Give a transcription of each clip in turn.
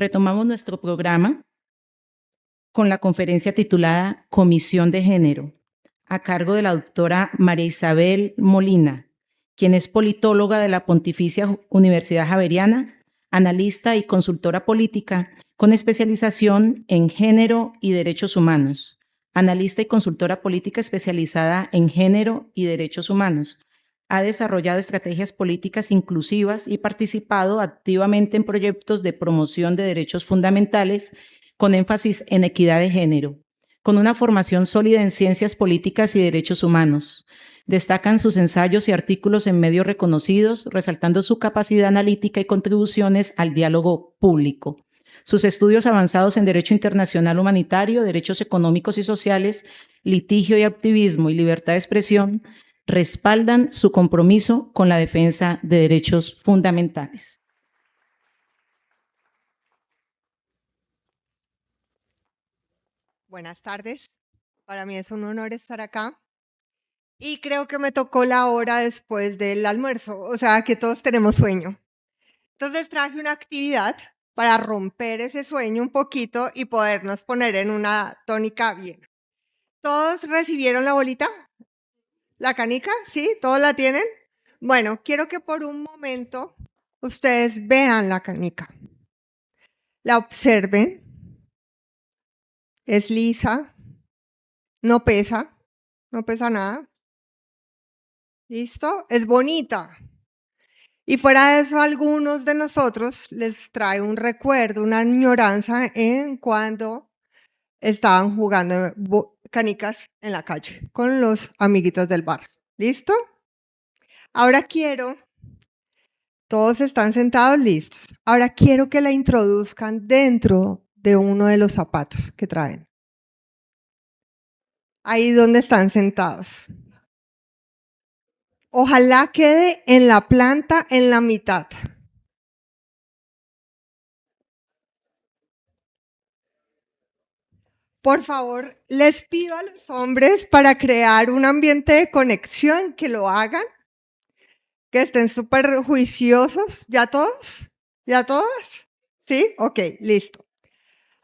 retomamos nuestro programa con la conferencia titulada Comisión de Género, a cargo de la doctora María Isabel Molina, quien es politóloga de la Pontificia Universidad Javeriana, analista y consultora política con especialización en género y derechos humanos, analista y consultora política especializada en género y derechos humanos. Ha desarrollado estrategias políticas inclusivas y participado activamente en proyectos de promoción de derechos fundamentales con énfasis en equidad de género, con una formación sólida en ciencias políticas y derechos humanos. Destacan sus ensayos y artículos en medios reconocidos, resaltando su capacidad analítica y contribuciones al diálogo público. Sus estudios avanzados en Derecho Internacional Humanitario, Derechos Económicos y Sociales, Litigio y Activismo y Libertad de Expresión respaldan su compromiso con la defensa de derechos fundamentales. Buenas tardes. Para mí es un honor estar acá. Y creo que me tocó la hora después del almuerzo, o sea que todos tenemos sueño. Entonces traje una actividad para romper ese sueño un poquito y podernos poner en una tónica bien. ¿Todos recibieron la bolita? ¿La canica? ¿Sí? ¿Todos la tienen? Bueno, quiero que por un momento ustedes vean la canica. La observen. Es lisa. No pesa nada. ¿Listo? Es bonita. Y fuera de eso, a algunos de nosotros les trae un recuerdo, una añoranza en cuando estaban jugando canicas en la calle con los amiguitos del bar. ¿Listo? Ahora todos están sentados listos. Ahora quiero que la introduzcan dentro de uno de los zapatos que traen. Ahí donde están sentados. Ojalá quede en la planta, en la mitad. Por favor, les pido a los hombres para crear un ambiente de conexión que lo hagan, que estén súper juiciosos. ¿Ya todos? ¿Ya todas? ¿Sí? Ok, listo.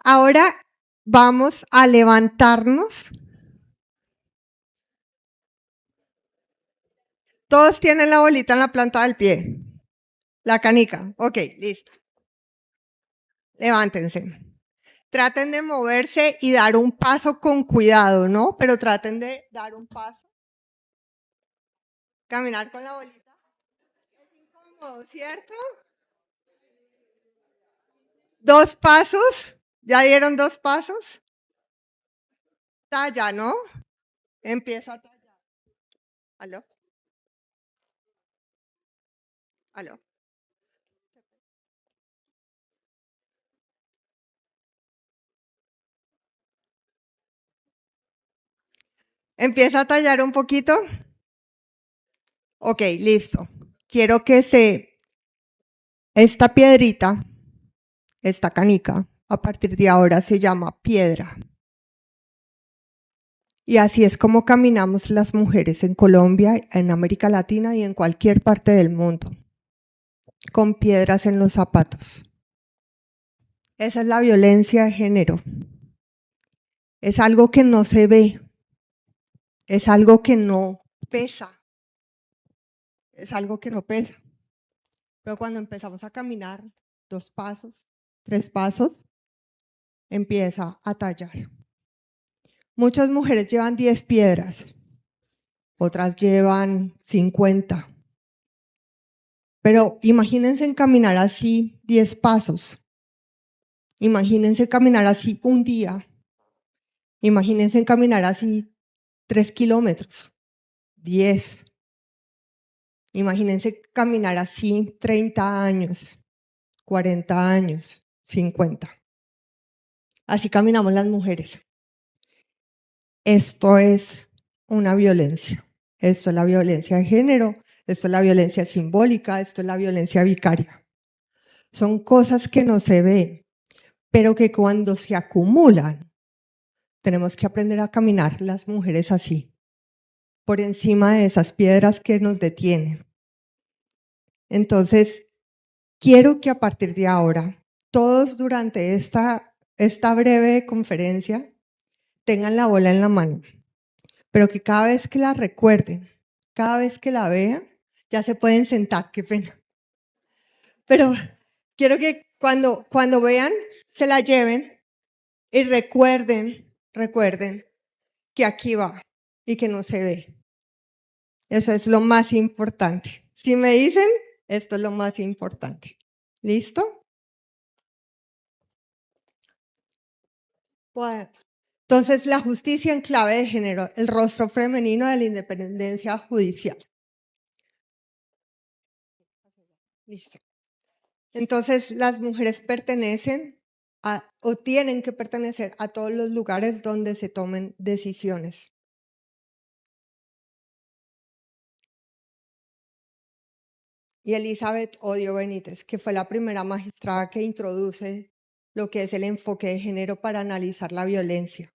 Ahora vamos a levantarnos. Todos tienen la bolita en la planta del pie. La canica. Ok, listo. Levántense. Traten de moverse y dar un paso con cuidado, ¿no? Pero traten de dar un paso. Caminar con la bolita. Es incómodo, ¿cierto? 2 pasos. ¿Ya dieron 2 pasos? Talla, ¿no? Empieza a tallar. ¿Aló? ¿Aló? ¿Empieza a tallar un poquito? Ok, listo. Quiero que esta piedrita, esta canica, a partir de ahora se llama piedra. Y así es como caminamos las mujeres en Colombia, en América Latina y en cualquier parte del mundo, con piedras en los zapatos. Esa es la violencia de género. Es algo que no se ve, es algo que no pesa, es algo que no pesa. Pero cuando empezamos a caminar 2 pasos, 3 pasos, empieza a tallar. Muchas mujeres llevan 10 piedras, otras llevan 50. Pero imagínense en caminar así 10 pasos. Imagínense caminar así un día. Imagínense en caminar así 3 kilómetros, 10. Imagínense caminar así 30 años, 40 años, 50. Así caminamos las mujeres. Esto es una violencia. Esto es la violencia de género, esto es la violencia simbólica, esto es la violencia vicaria. Son cosas que no se ven, pero que cuando se acumulan, tenemos que aprender a caminar las mujeres así, por encima de esas piedras que nos detienen. Entonces, quiero que a partir de ahora todos durante esta breve conferencia tengan la bola en la mano, pero que cada vez que la recuerden, cada vez que la vean, ya se pueden sentar, qué pena. Pero quiero que cuando vean, se la lleven y recuerden que aquí va y que no se ve. Eso es lo más importante. Si me dicen, esto es lo más importante. ¿Listo? Bueno, entonces, la justicia en clave de género, el rostro femenino de la independencia judicial. Listo. Entonces, las mujeres pertenecen o tienen que pertenecer a todos los lugares donde se tomen decisiones. Y Elizabeth Odio Benítez, que fue la primera magistrada que introduce lo que es el enfoque de género para analizar la violencia.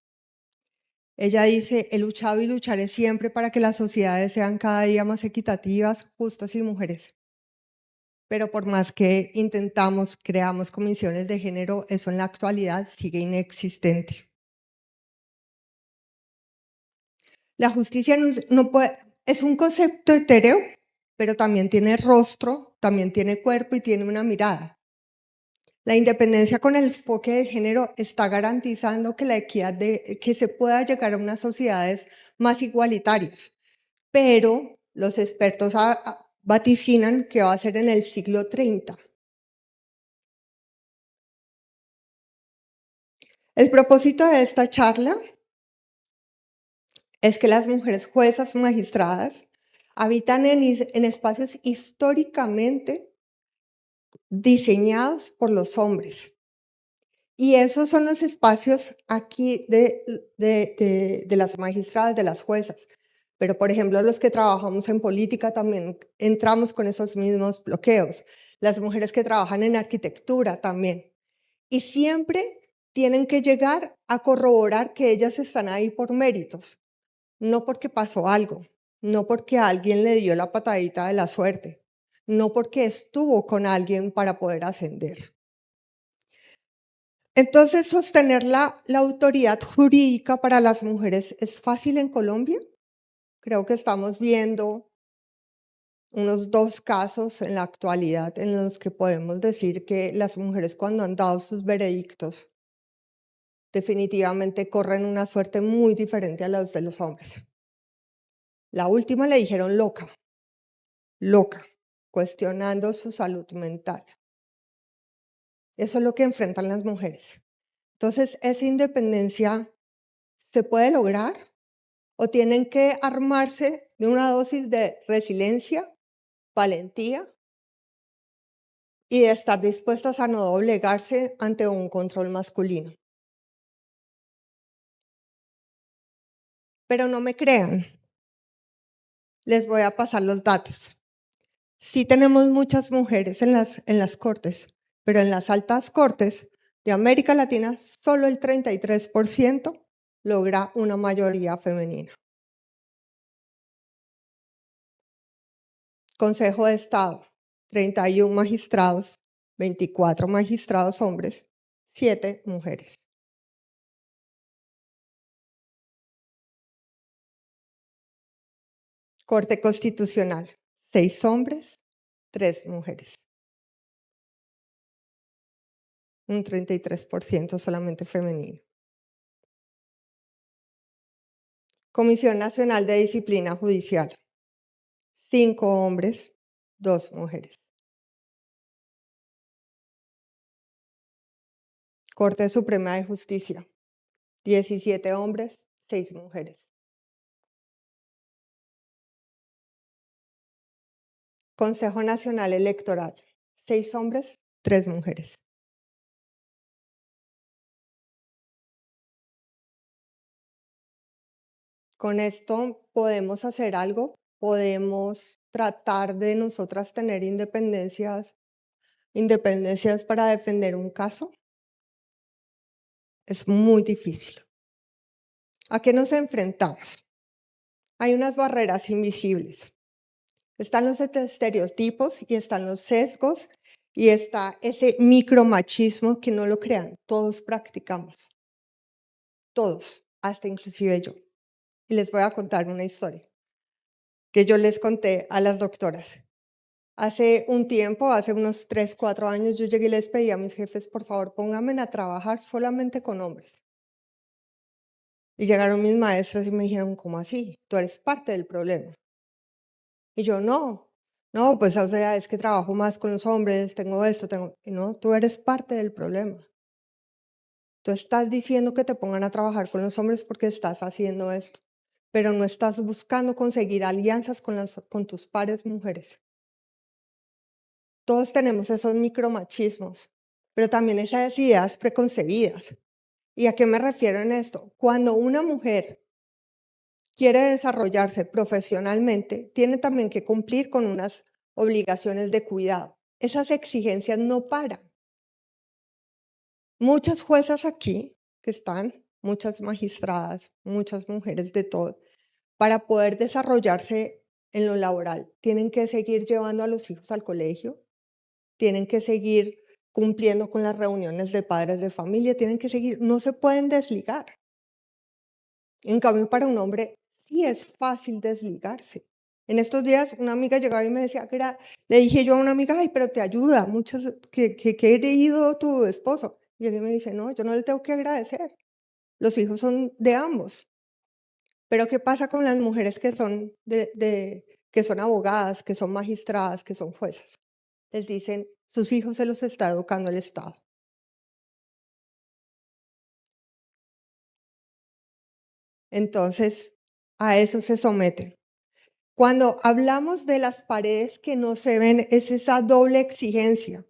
Ella dice, he luchado y lucharé siempre para que las sociedades sean cada día más equitativas, justas y mujeres. Pero por más que intentamos, creamos comisiones de género, eso en la actualidad sigue inexistente. La justicia es un concepto etéreo, pero también tiene rostro, también tiene cuerpo y tiene una mirada. La independencia con el enfoque de género está garantizando que la equidad que se pueda llegar a unas sociedades más igualitarias, pero los expertos vaticinan que va a ser en el siglo 30. El propósito de esta charla es que las mujeres juezas magistradas habitan en espacios históricamente diseñados por los hombres. Y esos son los espacios aquí de las magistradas, de las juezas. Pero, por ejemplo, los que trabajamos en política también entramos con esos mismos bloqueos. Las mujeres que trabajan en arquitectura también. Y siempre tienen que llegar a corroborar que ellas están ahí por méritos, no porque pasó algo, no porque alguien le dio la patadita de la suerte, no porque estuvo con alguien para poder ascender. Entonces, sostener la autoridad jurídica para las mujeres es fácil en Colombia. Creo que estamos viendo unos 2 casos en la actualidad en los que podemos decir que las mujeres, cuando han dado sus veredictos, definitivamente corren una suerte muy diferente a la de los hombres. La última le dijeron loca, cuestionando su salud mental. Eso es lo que enfrentan las mujeres. Entonces, ¿esa independencia se puede lograr? ¿O tienen que armarse de una dosis de resiliencia, valentía y de estar dispuestas a no doblegarse ante un control masculino? Pero no me crean, les voy a pasar los datos. Sí tenemos muchas mujeres en las cortes, pero en las altas cortes de América Latina solo el 33% logra una mayoría femenina. Consejo de Estado, 31 magistrados, 24 magistrados hombres, 7 mujeres. Corte Constitucional, 6 hombres, 3 mujeres. Un 33% solamente femenino. Comisión Nacional de Disciplina Judicial, 5 hombres, 2 mujeres. Corte Suprema de Justicia, 17 hombres, 6 mujeres. Consejo Nacional Electoral, 6 hombres, 3 mujeres. Con esto podemos hacer algo, podemos tratar de nosotras tener independencias para defender un caso. Es muy difícil. ¿A qué nos enfrentamos? Hay unas barreras invisibles. Están los estereotipos y están los sesgos Y está ese micromachismo que no lo crean, todos practicamos, todos, hasta inclusive yo. Y les voy a contar una historia que yo les conté a las doctoras. Hace un tiempo, hace unos 3, 4 años, yo llegué y les pedí a mis jefes, por favor, pónganme a trabajar solamente con hombres. Y llegaron mis maestras y me dijeron, ¿cómo así? Tú eres parte del problema. Y yo, no, pues o sea, es que trabajo más con los hombres, tengo esto, tengo... Y no, tú eres parte del problema. Tú estás diciendo que te pongan a trabajar con los hombres porque estás haciendo esto, pero no estás buscando conseguir alianzas con tus pares mujeres. Todos tenemos esos micromachismos, pero también esas ideas preconcebidas. ¿Y a qué me refiero en esto? Cuando una mujer quiere desarrollarse profesionalmente, tiene también que cumplir con unas obligaciones de cuidado. Esas exigencias no paran. Muchas juezas aquí que están, muchas magistradas, muchas mujeres de todo, para poder desarrollarse en lo laboral, tienen que seguir llevando a los hijos al colegio, tienen que seguir cumpliendo con las reuniones de padres de familia, tienen que seguir, no se pueden desligar. En cambio, para un hombre sí es fácil desligarse. En estos días una amiga llegaba y me decía que le dije yo a una amiga, ay, pero te ayuda, muchas, que he querido tu esposo. Y ella me dice, no, yo no le tengo que agradecer. Los hijos son de ambos. Pero ¿qué pasa con las mujeres que son, que son abogadas, que son magistradas, que son juezas? Les dicen, sus hijos se los está educando el Estado. Entonces, a eso se someten. Cuando hablamos de las paredes que no se ven, es esa doble exigencia.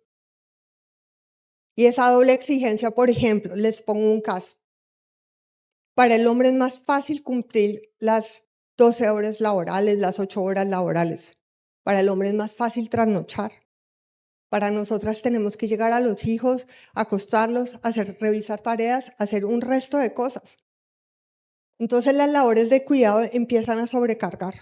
Y esa doble exigencia, por ejemplo, les pongo un caso. Para el hombre es más fácil cumplir las 12 horas laborales, las 8 horas laborales. Para el hombre es más fácil trasnochar. Para nosotras tenemos que llegar a los hijos, acostarlos, revisar tareas, hacer un resto de cosas. Entonces las labores de cuidado empiezan a sobrecargar.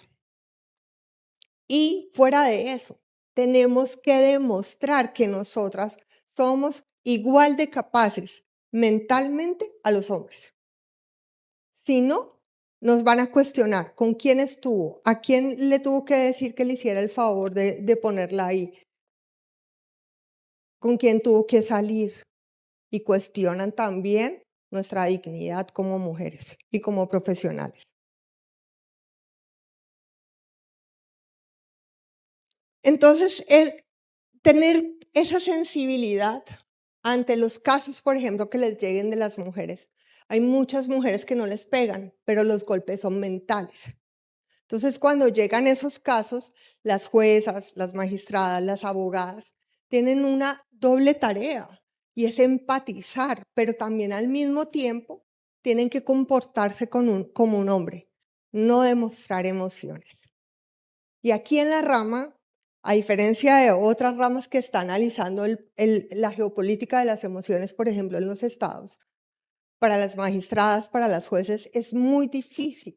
Y fuera de eso, tenemos que demostrar que nosotras somos igual de capaces mentalmente a los hombres. Si no, nos van a cuestionar con quién estuvo, a quién le tuvo que decir que le hiciera el favor de ponerla ahí, con quién tuvo que salir. Y cuestionan también nuestra dignidad como mujeres y como profesionales. Entonces, tener esa sensibilidad ante los casos, por ejemplo, que les lleguen de las mujeres. Hay muchas mujeres que no les pegan, pero los golpes son mentales. Entonces, cuando llegan esos casos, las juezas, las magistradas, las abogadas, tienen una doble tarea y es empatizar, pero también al mismo tiempo tienen que comportarse como un hombre, no demostrar emociones. Y aquí en la rama, a diferencia de otras ramas que están analizando la geopolítica de las emociones, por ejemplo, en los estados, para las magistradas, para las jueces, es muy difícil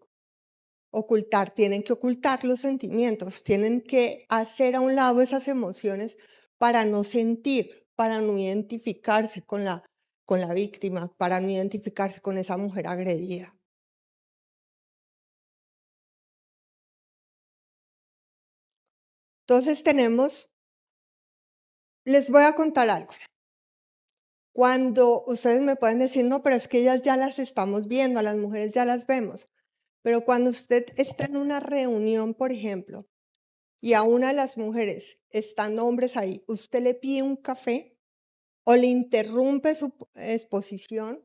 ocultar, tienen que ocultar los sentimientos, tienen que hacer a un lado esas emociones para no sentir, para no identificarse con la víctima, para no identificarse con esa mujer agredida. Entonces les voy a contar algo. Cuando ustedes me pueden decir, no, pero es que ellas ya las estamos viendo, a las mujeres ya las vemos. Pero cuando usted está en una reunión, por ejemplo, y a una de las mujeres están hombres ahí, usted le pide un café o le interrumpe su exposición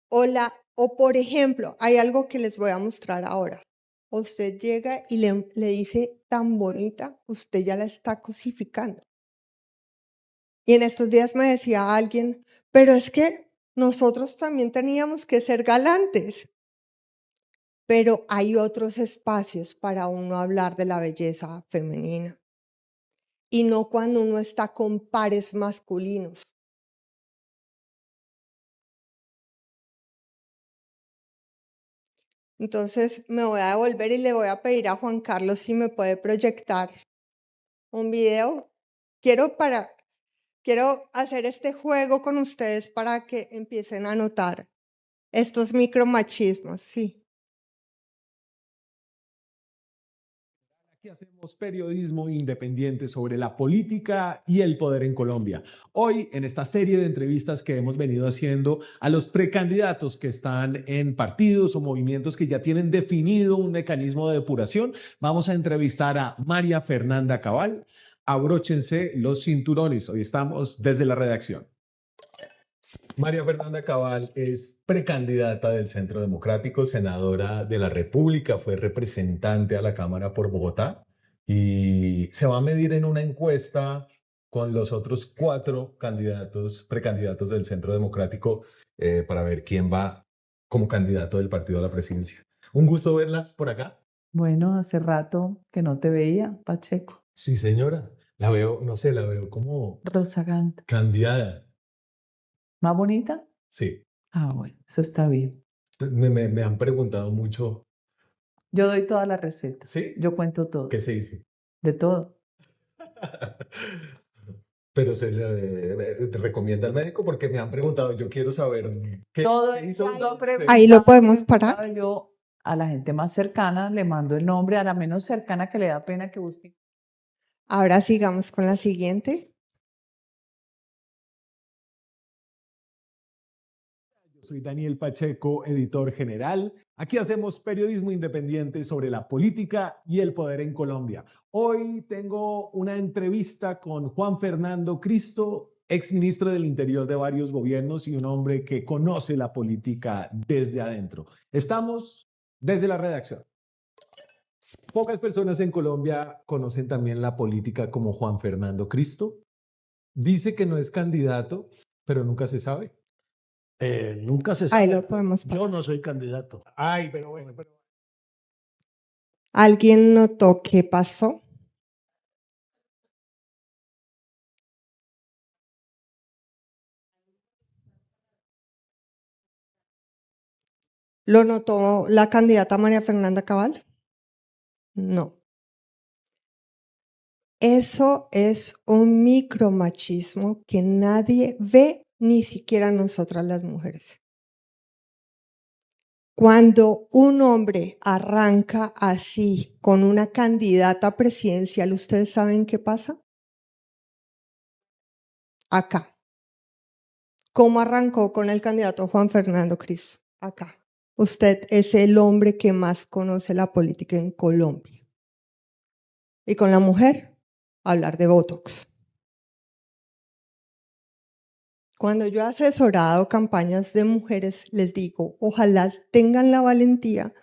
o por ejemplo, hay algo que les voy a mostrar ahora. Usted llega y le dice tan bonita, usted ya la está cosificando. Y en estos días me decía alguien, pero es que nosotros también teníamos que ser galantes. Pero hay otros espacios para uno hablar de la belleza femenina. Y no cuando uno está con pares masculinos. Entonces me voy a devolver y le voy a pedir a Juan Carlos si me puede proyectar un video. Quiero quiero hacer este juego con ustedes para que empiecen a notar estos micromachismos, sí. Aquí hacemos periodismo independiente sobre la política y el poder en Colombia. Hoy, en esta serie de entrevistas que hemos venido haciendo a los precandidatos que están en partidos o movimientos que ya tienen definido un mecanismo de depuración, vamos a entrevistar a María Fernanda Cabal. Abróchense los cinturones. Hoy estamos desde la redacción. María Fernanda Cabal es precandidata del Centro Democrático, senadora de la República, fue representante a la Cámara por Bogotá y se va a medir en una encuesta con los otros 4 precandidatos del Centro Democrático para ver quién va como candidato del partido a la presidencia. Un gusto verla por acá. Bueno, hace rato que no te veía, Pacheco. Sí, señora. La veo, no sé, la veo como Rozagante. candidata. ¿Más bonita? Sí. Ah, bueno, eso está bien. Me han preguntado mucho. Yo doy todas las recetas. ¿Sí? Yo cuento todo. ¿Qué se hizo? De todo. Pero se le recomienda al médico porque me han preguntado, yo quiero saber qué Todo se hizo. Ahí lo podemos parar. Yo a la gente más cercana le mando el nombre, a la menos cercana que le da pena que busque. Ahora sigamos con la siguiente. Yo soy Daniel Pacheco, editor general. Aquí hacemos periodismo independiente sobre la política y el poder en Colombia. Hoy tengo una entrevista con Juan Fernando Cristo, exministro del Interior de varios gobiernos y un hombre que conoce la política desde adentro. Estamos desde la redacción. Pocas personas en Colombia conocen también la política como Juan Fernando Cristo. Dice que no es candidato, pero nunca se sabe. Nunca se sabe. Ahí lo podemos parar. Yo no soy candidato. Ay, pero bueno. ¿Alguien notó qué pasó? ¿Lo notó la candidata María Fernanda Cabal? No. Eso es un micromachismo que nadie ve, ni siquiera nosotras las mujeres. Cuando un hombre arranca así con una candidata presidencial, ¿ustedes saben qué pasa? Acá. ¿Cómo arrancó con el candidato Juan Fernando Cristo? Acá. Usted es el hombre que más conoce la política en Colombia. Y con la mujer, hablar de Botox. Cuando yo he asesorado campañas de mujeres, les digo, ojalá tengan la valentía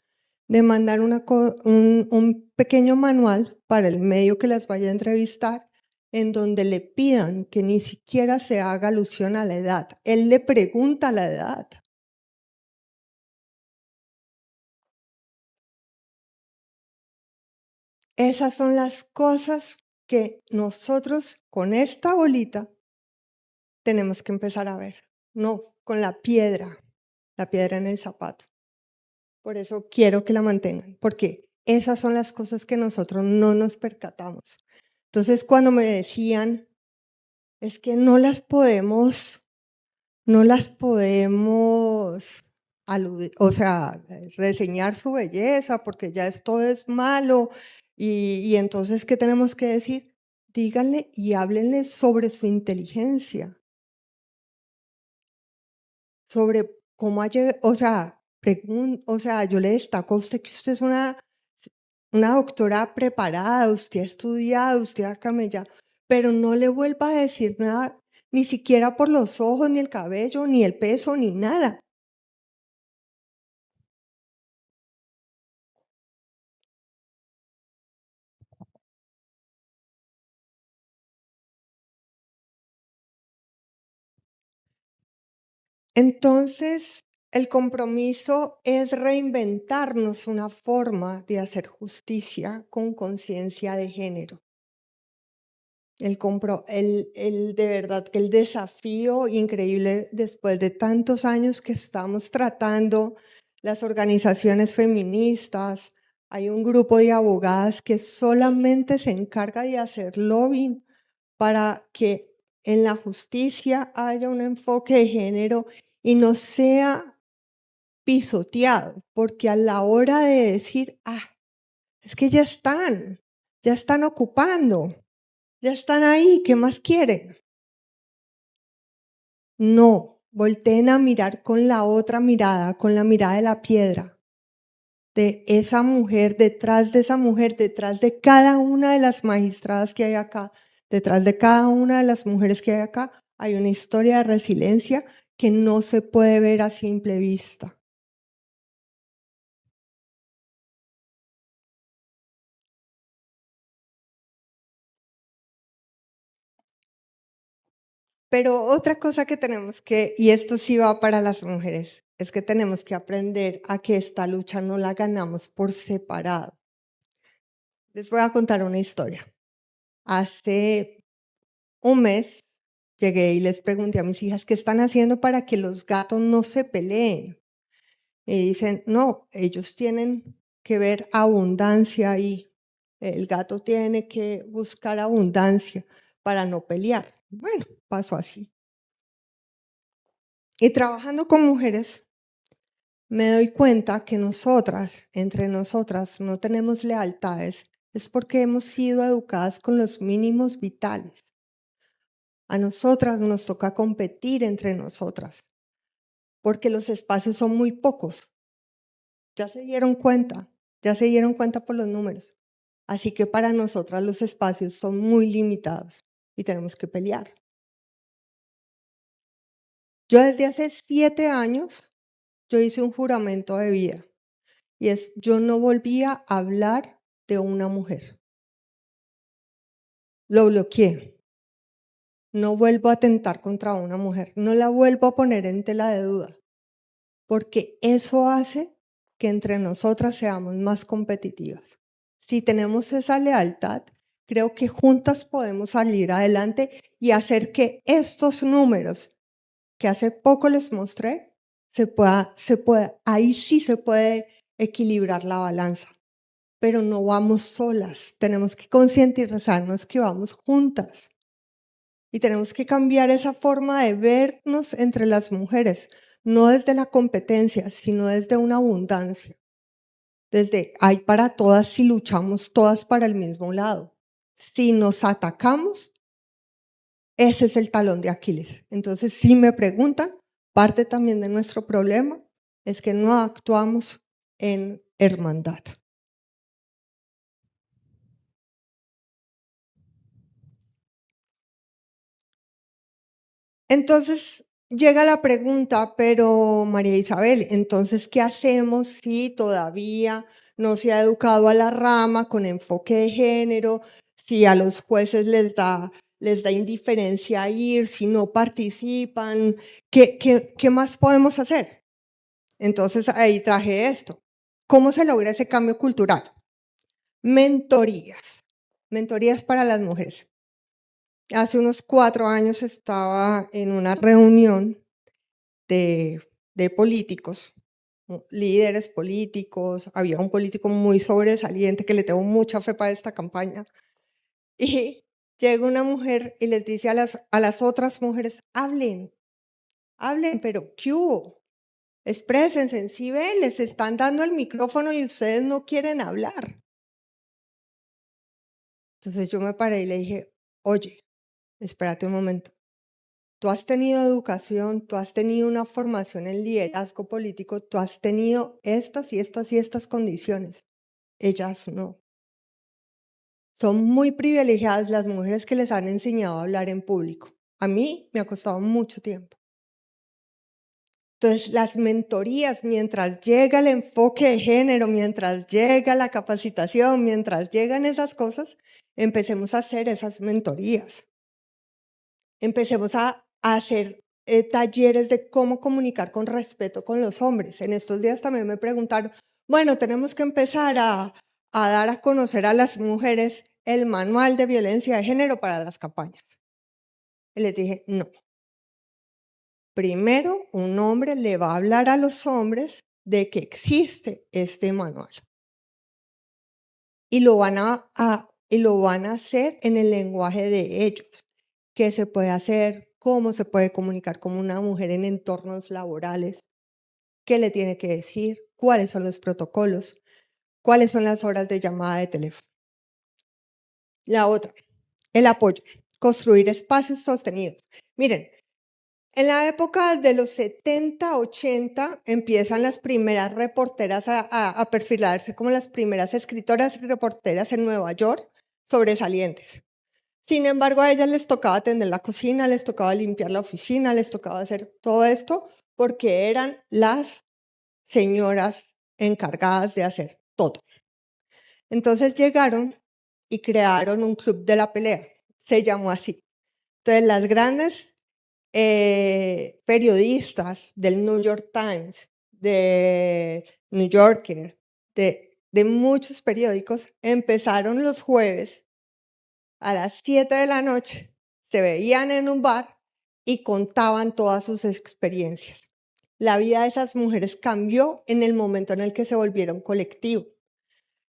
de mandar un pequeño manual para el medio que las vaya a entrevistar, en donde le pidan que ni siquiera se haga alusión a la edad. Él le pregunta la edad. Esas son las cosas que nosotros con esta bolita tenemos que empezar a ver, no con la piedra en el zapato. Por eso quiero que la mantengan, porque esas son las cosas que nosotros no nos percatamos. Entonces, cuando me decían, es que no las podemos aludir, o sea, reseñar su belleza, porque ya todo es malo, y entonces, ¿qué tenemos que decir? Díganle y háblenle sobre su inteligencia, sobre cómo o sea, yo le destaco a usted que usted es una doctora preparada, usted ha estudiado, usted ha camellado, pero no le vuelva a decir nada, ni siquiera por los ojos, ni el cabello, ni el peso, ni nada. Entonces, el compromiso es reinventarnos una forma de hacer justicia con conciencia de género. De verdad que el desafío increíble después de tantos años que estamos tratando las organizaciones feministas, hay un grupo de abogadas que solamente se encarga de hacer lobbying para que en la justicia haya un enfoque de género y no sea pisoteado, porque a la hora de decir, es que ya están ocupando, ya están ahí, ¿qué más quieren? No, volteen a mirar con la otra mirada, con la mirada de la piedra, de esa mujer, detrás de esa mujer, detrás de cada una de las magistradas que hay acá, detrás de cada una de las mujeres que hay acá, hay una historia de resiliencia que no se puede ver a simple vista. Pero otra cosa que tenemos que, y esto sí va para las mujeres, es que tenemos que aprender a que esta lucha no la ganamos por separado. Les voy a contar una historia. Hace un mes llegué y les pregunté a mis hijas qué están haciendo para que los gatos no se peleen. Y dicen, no, ellos tienen que ver abundancia ahí. El gato tiene que buscar abundancia para no pelear. Bueno, pasó así. Y trabajando con mujeres, me doy cuenta que entre nosotras, no tenemos lealtades. Es porque hemos sido educadas con los mínimos vitales. A nosotras nos toca competir entre nosotras, porque los espacios son muy pocos. Ya se dieron cuenta por los números. Así que para nosotras los espacios son muy limitados y tenemos que pelear. Yo desde hace 7 años, yo hice un juramento de vida y es, yo no volvía a hablar de una mujer. Lo bloqueé. No vuelvo a atentar contra una mujer, no la vuelvo a poner en tela de duda, porque eso hace que entre nosotras seamos más competitivas. Si tenemos esa lealtad, creo que juntas podemos salir adelante y hacer que estos números que hace poco les mostré, ahí sí se puede equilibrar la balanza. Pero no vamos solas, tenemos que concientizarnos que vamos juntas. Y tenemos que cambiar esa forma de vernos entre las mujeres, no desde la competencia, sino desde una abundancia. Desde hay para todas si luchamos todas para el mismo lado. Si nos atacamos, ese es el talón de Aquiles. Entonces, si me preguntan, parte también de nuestro problema es que no actuamos en hermandad. Entonces llega la pregunta, pero María Isabel, entonces, ¿qué hacemos si todavía no se ha educado a la rama con enfoque de género, si a los jueces les da indiferencia ir, si no participan? ¿Qué más podemos hacer? Entonces ahí traje esto. ¿Cómo se logra ese cambio cultural? Mentorías para las mujeres. Hace unos 4 años estaba en una reunión de políticos, líderes políticos, había un político muy sobresaliente que le tengo mucha fe para esta campaña, y llega una mujer y les dice a las otras mujeres, hablen, pero ¿qué hubo? Exprésense, si ven, les están dando el micrófono y ustedes no quieren hablar. Entonces yo me paré y le dije, oye, espérate un momento. Tú has tenido educación, tú has tenido una formación en liderazgo político, tú has tenido estas y estas y estas condiciones. Ellas no. Son muy privilegiadas las mujeres que les han enseñado a hablar en público. A mí me ha costado mucho tiempo. Entonces, las mentorías, mientras llega el enfoque de género, mientras llega la capacitación, mientras llegan esas cosas, empecemos a hacer esas mentorías. Empecemos a hacer talleres de cómo comunicar con respeto con los hombres. En estos días también me preguntaron, bueno, tenemos que empezar a dar a conocer a las mujeres el manual de violencia de género para las campañas. Y les dije, no. Primero, un hombre le va a hablar a los hombres de que existe este manual. Y lo van a hacer en el lenguaje de ellos. qué se puede hacer, cómo se puede comunicar como una mujer en entornos laborales, qué le tiene que decir, cuáles son los protocolos, cuáles son las horas de llamada de teléfono. La otra, el apoyo, construir espacios sostenidos. Miren, en la época de los 70, 80, empiezan las primeras reporteras a perfilarse como las primeras escritoras y reporteras en Nueva York sobresalientes. Sin embargo, a ellas les tocaba atender la cocina, les tocaba limpiar la oficina, les tocaba hacer todo esto porque eran las señoras encargadas de hacer todo. Entonces llegaron y crearon un club de la pelea, se llamó así. Entonces las grandes periodistas del New York Times, de New Yorker, de muchos periódicos, empezaron los jueves a las 7 de la noche, se veían en un bar y contaban todas sus experiencias. La vida de esas mujeres cambió en el momento en el que se volvieron colectivo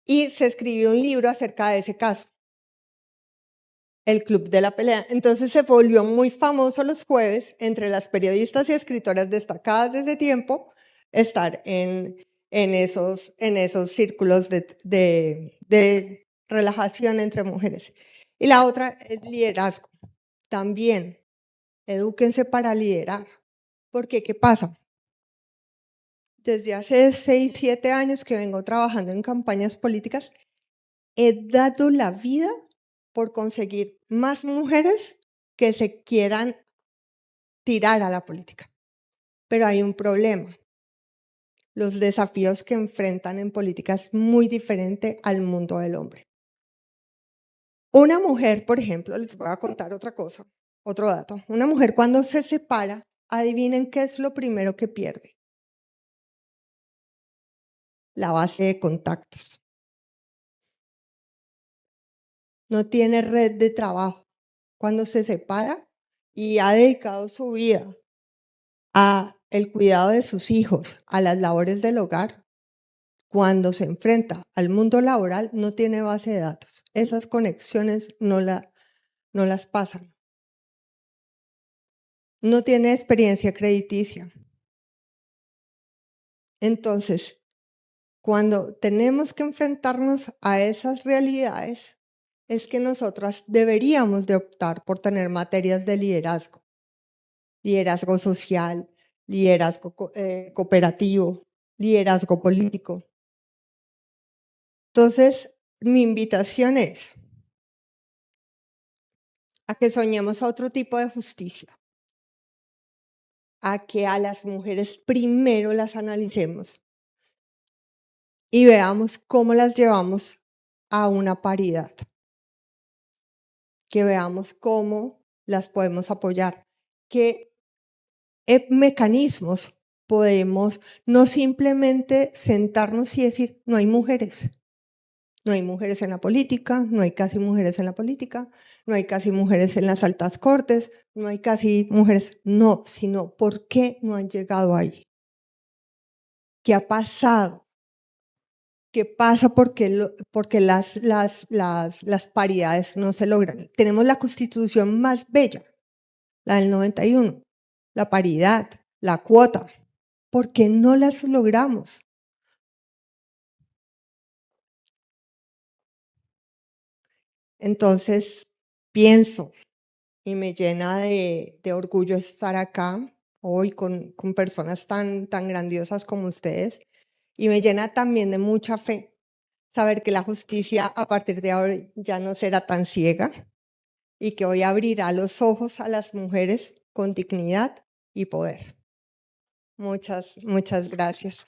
y se escribió un libro acerca de ese caso, el Club de la Pelea. Entonces se volvió muy famoso los jueves entre las periodistas y escritoras destacadas desde tiempo estar en esos círculos de relajación entre mujeres. Y la otra es liderazgo. También, edúquense para liderar. Porque, ¿qué pasa? Desde hace 6, 7 años que vengo trabajando en campañas políticas, he dado la vida por conseguir más mujeres que se quieran tirar a la política. Pero hay un problema. Los desafíos que enfrentan en política es muy diferente al mundo del hombre. Una mujer, por ejemplo, les voy a contar otra cosa, otro dato. Una mujer cuando se separa, adivinen qué es lo primero que pierde. La base de contactos. No tiene red de trabajo. Cuando se separa y ha dedicado su vida a el cuidado de sus hijos, a las labores del hogar, cuando se enfrenta al mundo laboral no tiene base de datos. Esas conexiones no las pasan. No tiene experiencia crediticia. Entonces, cuando tenemos que enfrentarnos a esas realidades, es que nosotras deberíamos de optar por tener materias de liderazgo. Liderazgo social, liderazgo cooperativo, liderazgo político. Entonces, mi invitación es a que soñemos a otro tipo de justicia, a que a las mujeres primero las analicemos y veamos cómo las llevamos a una paridad, que veamos cómo las podemos apoyar, qué mecanismos podemos no simplemente sentarnos y decir, no hay mujeres. No hay mujeres en la política, no hay casi mujeres en la política, no hay casi mujeres en las altas cortes, no hay casi mujeres. No, sino ¿por qué no han llegado ahí? ¿Qué ha pasado? ¿Qué pasa porque las paridades no se logran? Tenemos la constitución más bella, la del 91, la paridad, la cuota. ¿Por qué no las logramos? Entonces, pienso y me llena de orgullo estar acá hoy con personas tan grandiosas como ustedes y me llena también de mucha fe saber que la justicia a partir de ahora ya no será tan ciega y que hoy abrirá los ojos a las mujeres con dignidad y poder. Muchas gracias.